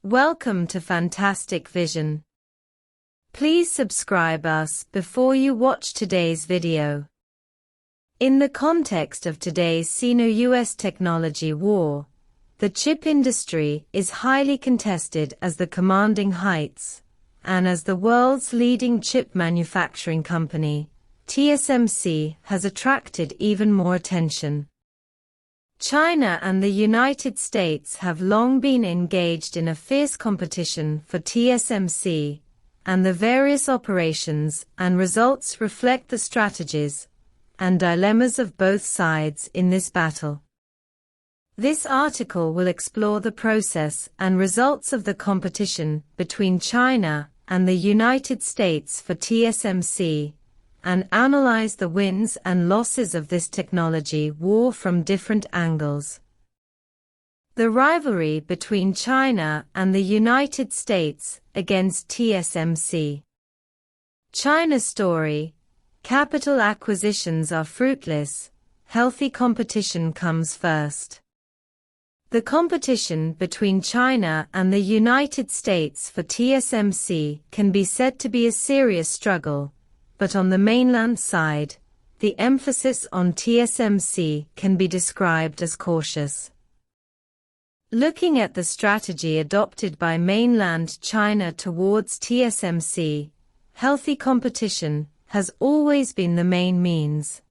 Welcome to Fantastic Vision. Please subscribe us before you watch today's video. In the context of today's Sino-US technology war, the chip industry is highly contested as the commanding heights, and as the world's leading chip manufacturing company, TSMC has attracted even more attention. China and the United States have long been engaged in a fierce competition for TSMC, and the various operations and results reflect the strategies and dilemmas of both sides in this battle. This article will explore the process and results of the competition between China and the United States for TSMC, and analyze the wins and losses of this technology war from different angles. The rivalry between China and the United States against TSMC. China's story: capital acquisitions are fruitless, healthy competition comes first. The competition between China and the United States for TSMC can be said to be a serious struggle, but on the mainland side, the emphasis on TSMC can be described as cautious. Looking at the strategy adopted by mainland China towards TSMC, healthy competition has always been the main means.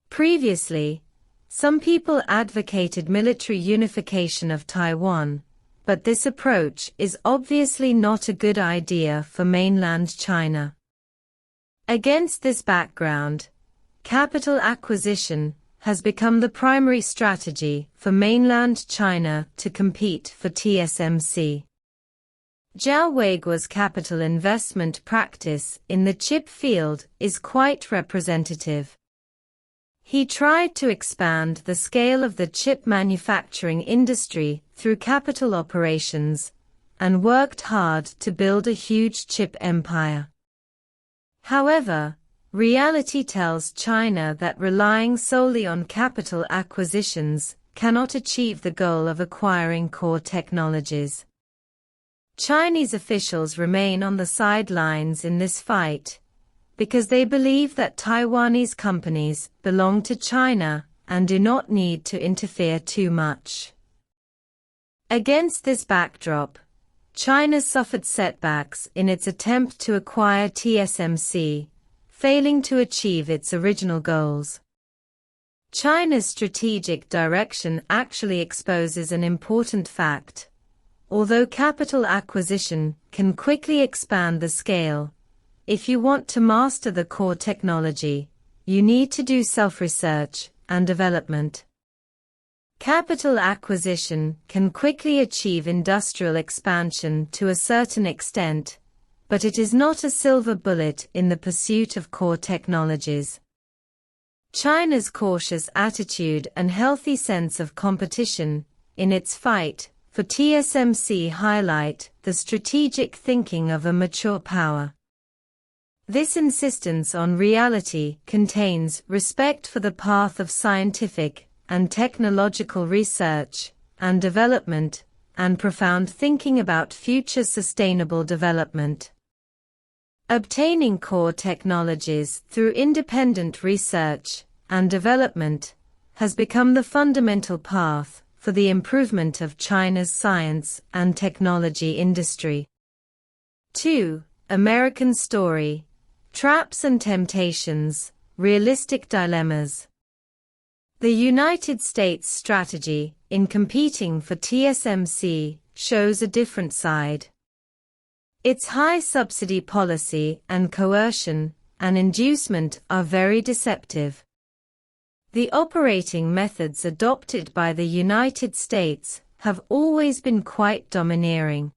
Previously, some people advocated military unification of Taiwan, but this approach is obviously not a good idea for mainland China. Against this background, capital acquisition has become the primary strategy for mainland China to compete for TSMC. Zhao Weiguo's capital investment practice in the chip field is quite representative. He tried to expand the scale of the chip manufacturing industry through capital operations, and worked hard to build a huge chip empire. However, reality tells China that relying solely on capital acquisitions cannot achieve the goal of acquiring core technologies. Chinese officials remain on the sidelines in this fight, because they believe that Taiwanese companies belong to China and do not need to interfere too much. Against this backdrop, China suffered setbacks in its attempt to acquire TSMC, failing to achieve its original goals. China's strategic direction actually exposes an important fact. Although capital acquisition can quickly expand the scale, if you want to master the core technology, you need to do self-research and development. Capital acquisition can quickly achieve industrial expansion to a certain extent, but it is not a silver bullet in the pursuit of core technologies. China's cautious attitude and healthy sense of competition in its fight for TSMC highlight the strategic thinking of a mature power. This insistence on reality contains respect for the path of scientific and technological research and development, and profound thinking about future sustainable development. Obtaining core technologies through independent research and development has become the fundamental path for the improvement of China's science and technology industry. 2. American story: traps and temptations, realistic dilemmas. The United States' strategy in competing for TSMC shows a different side. Its high subsidy policy and coercion and inducement are very deceptive. The operating methods adopted by the United States have always been quite domineering.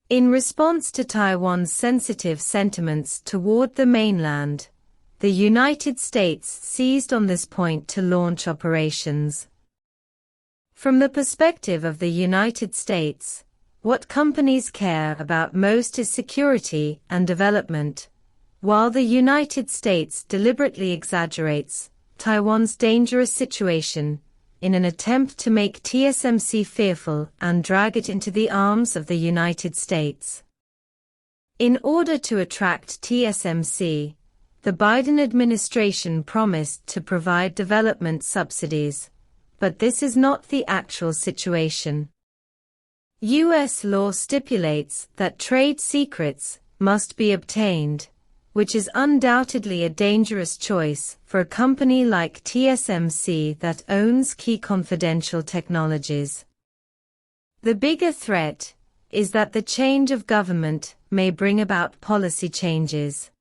In response to Taiwan's sensitive sentiments toward the mainland, the United States seized on this point to launch operations. From the perspective of the United States, what companies care about most is security and development, while the United States deliberately exaggerates Taiwan's dangerous situation in an attempt to make TSMC fearful and drag it into the arms of the United States. In order to attract TSMC, the Biden administration promised to provide development subsidies, but this is not the actual situation. U.S. law stipulates that trade secrets must be obtained, which is undoubtedly a dangerous choice for a company like TSMC that owns key confidential technologies. The bigger threat is that the change of government may bring about policy changes.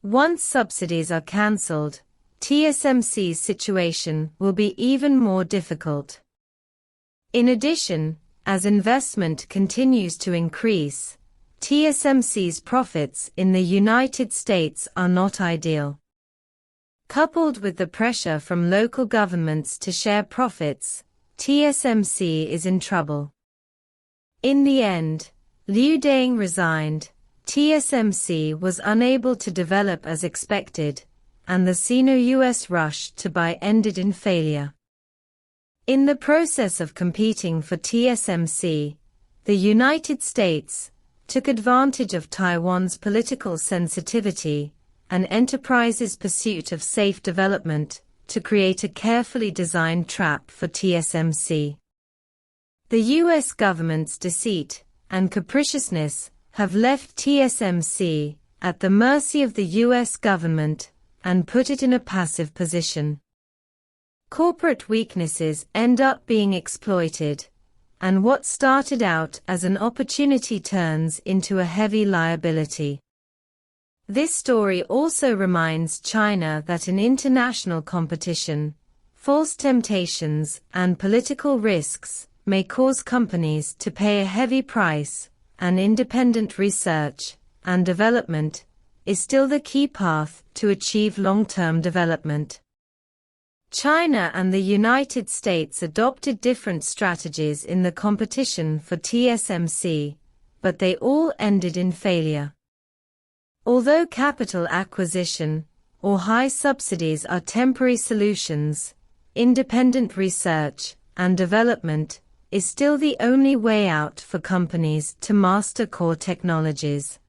Once subsidies are cancelled, TSMC's situation will be even more difficult. In addition, as investment continues to increase, TSMC's profits in the United States are not ideal. Coupled with the pressure from local governments to share profits, TSMC is in trouble. In the end, Liu Deng resigned, TSMC was unable to develop as expected, and the Sino-US rush to buy ended in failure. In the process of competing for TSMC, the United States took advantage of Taiwan's political sensitivity and enterprise's pursuit of safe development to create a carefully designed trap for TSMC. The U.S. government's deceit and capriciousness have left TSMC at the mercy of the U.S. government and put it in a passive position. Corporate weaknesses end up being exploited, and what started out as an opportunity turns into a heavy liability. This story also reminds China that in international competition, false temptations and political risks may cause companies to pay a heavy price, and independent research and development is still the key path to achieve long-term development. China and the United States adopted different strategies in the competition for TSMC, but they all ended in failure. Although capital acquisition or high subsidies are temporary solutions, independent research and development is still the only way out for companies to master core technologies.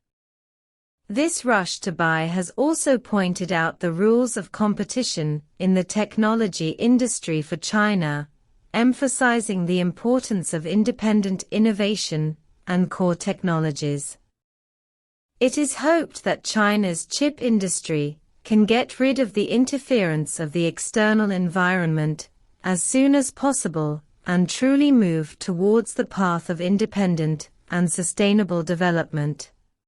This rush to buy has also pointed out the rules of competition in the technology industry for China, emphasizing the importance of independent innovation and core technologies. It is hoped that China's chip industry can get rid of the interference of the external environment as soon as possible and truly move towards the path of independent and sustainable development.